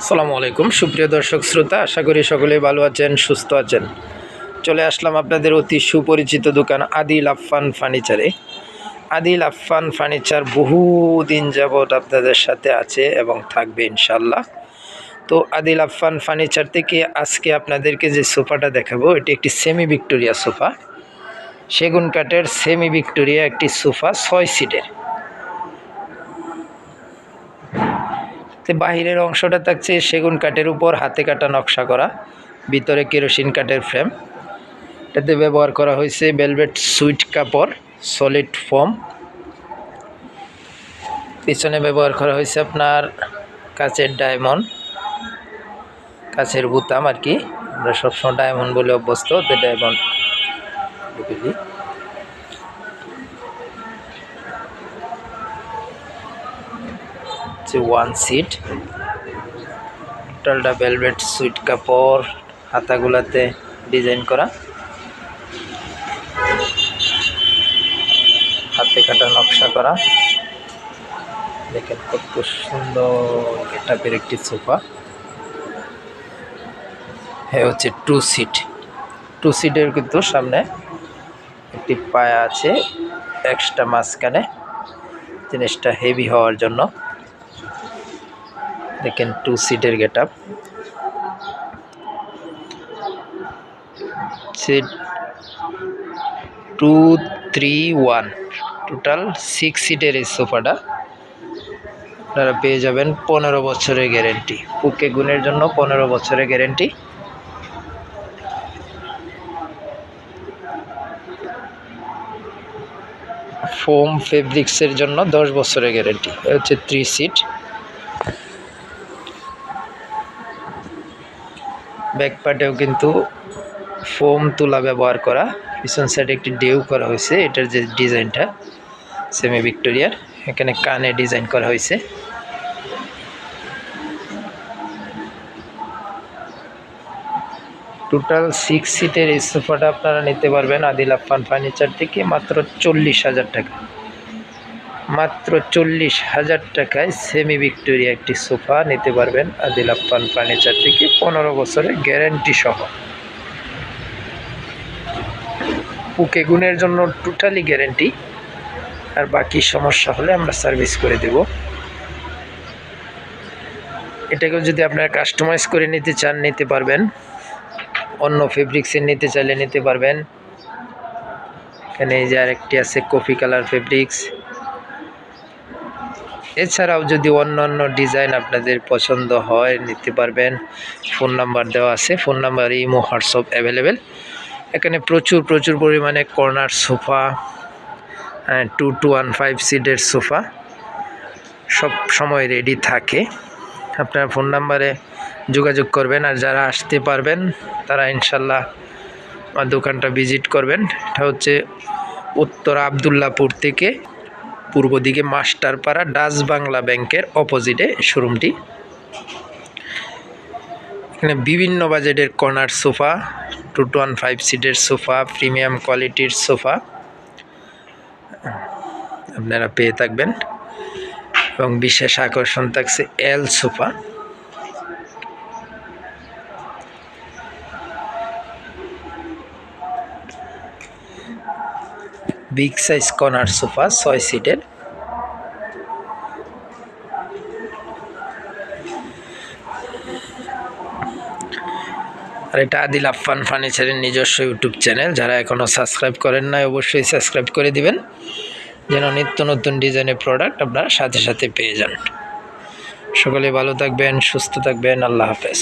আসসালামু আলাইকুম সুপ্রিয় দর্শক শ্রোতা, আশা করি সকলেই ভালো আছেন, সুস্থ আছেন। চলে আসলাম আপনাদের অতি সুপরিচিত দোকান আদিল আফফান ফার্নিচারে। আদিল আফফান ফার্নিচার বহুদিন যাবৎ আপনাদের সাথে আছে এবং থাকবে ইনশাল্লাহ। তো আদিল আফফান ফার্নিচার থেকে আজকে আপনাদেরকে যে সোফাটা দেখাবো, এটি একটি সেমি ভিক্টোরিয়া সোফা, সেগুন কাঠের সেমি ভিক্টোরিয়া একটি সোফা 6 সিটের। বাহিরের অংশটা থাকছে সেগুন কাঠের উপর হাতে কাটা নকশা করা, ভিতরে কেরোসিন কাঠের ফ্রেম। এতে ব্যবহার করা হয়েছে ভেলভেট সুইট কাপড়, সলিড ফোম। পিছনে ব্যবহার করা হয়েছে আপনার কাচের ডায়মন্ড, কাচের বোতাম আর কি, আমরা সবসময় ডায়মন্ড বলে অভ্যস্ত, তো ডায়মন্ড। ওয়ান সিট, টোটালটা ভেলভেট সুইট কাপড়, হাতাগুলাতে ডিজাইন করা, হাতে কাটা নকশা করা। দেখেন কত সুন্দর গেটআপের একটি সোফা। হ্যাঁ, হচ্ছে 2 সিটের, কিন্তু সামনে একটি পায়া আছে এক্সট্রা মাঝখানে, জিনিসটা হেভি হওয়ার জন্য। দেখেন 2 সিটের গেটআপ। সিট 2, 3, 1, টোটাল 6 সিটের এই সোফাটা আপনারা পেয়ে যাবেন 15 বছরের গ্যারেন্টি। পুকে গুণের জন্য 15 বছরের গ্যারেন্টি। ফোম ফেব্রিক্সের জন্য 10 বছরের গ্যারেন্টি। হচ্ছে 3 সিট। ব্যাক পার্টেও কিন্তু ফোম তুলা ব্যবহার করা, পিছন সাইডে একটি ডেউ করা হয়েছে। এটার যে ডিজাইনটা সেমি ভিক্টোরিয়ার, এখানে কানে ডিজাইন করা হয়েছে। টোটাল 6 সিটের এই সোফাটা আপনারা নিতে পারবেন আদিল আফফান ফার্নিচার থেকে মাত্র 40,000 টাকা। মাত্র 40,000 টাকায় সেমি ভিক্টোরিয়া একটি সোফা নিতে পারবেন আদিল আফফান ফার্নিচার থেকে, 15 বছরের গ্যারেন্টি সহ। পুকে গুণের জন্য টোটালি গ্যারেন্টি, আর বাকি সমস্যা হলে আমরা সার্ভিস করে দেব। এটাকেও যদি আপনারা কাস্টমাইজ করে নিতে চান নিতে পারবেন, অন্য ফেব্রিক্সের নিতে চাইলে নিতে পারবেন। এখানে এই যে আরেকটি আছে কফি কালার ফেব্রিক্স। এছাড়াও যদি অন্য ডিজাইন আপনাদের পছন্দ হয় নিতে পারবেন। ফোন নাম্বার দেওয়া আছে, phone number, imo, WhatsApp available. এখানে প্রচুর পরিমাণে কর্নার সোফা, 2-1-5 সিটের সোফা সব সময় রেডি থাকে। আপনারা ফোন নাম্বারে যোগাযোগ করবেন, আর যারা আসতে পারবেন তারা ইনশাল্লাহ আমার দোকানটা ভিজিট করবেন। এটা হচ্ছে উত্তরা আবদুল্লাপুর থেকে পূর্ব দিকে মাস্টারপাড়া ডাচ বাংলা ব্যাংকের অপোজিটে শোরুমটি। এখানে বিভিন্ন বাজেটের কর্নার সোফা, 2-1-5 সিটের সোফা, প্রিমিয়াম কোয়ালিটির সোফা আপনারা পেয়ে থাকবেন। এবং বিশেষ আকর্ষণ থাকছে এল sofa. Big size corner sofa 6 সিটের। আর এটা আদিল আফফান ফার্নিচারের নিজস্ব ইউটিউব চ্যানেল। যারা এখনও সাবস্ক্রাইব করেন নাই অবশ্যই সাবস্ক্রাইব করে দিবেন, যেন নিত্য নতুন ডিজাইনের প্রোডাক্ট আপনারা সাথে পেয়ে যান। সকলে ভালো থাকবেন, সুস্থ থাকবেন। আল্লাহ হাফেজ।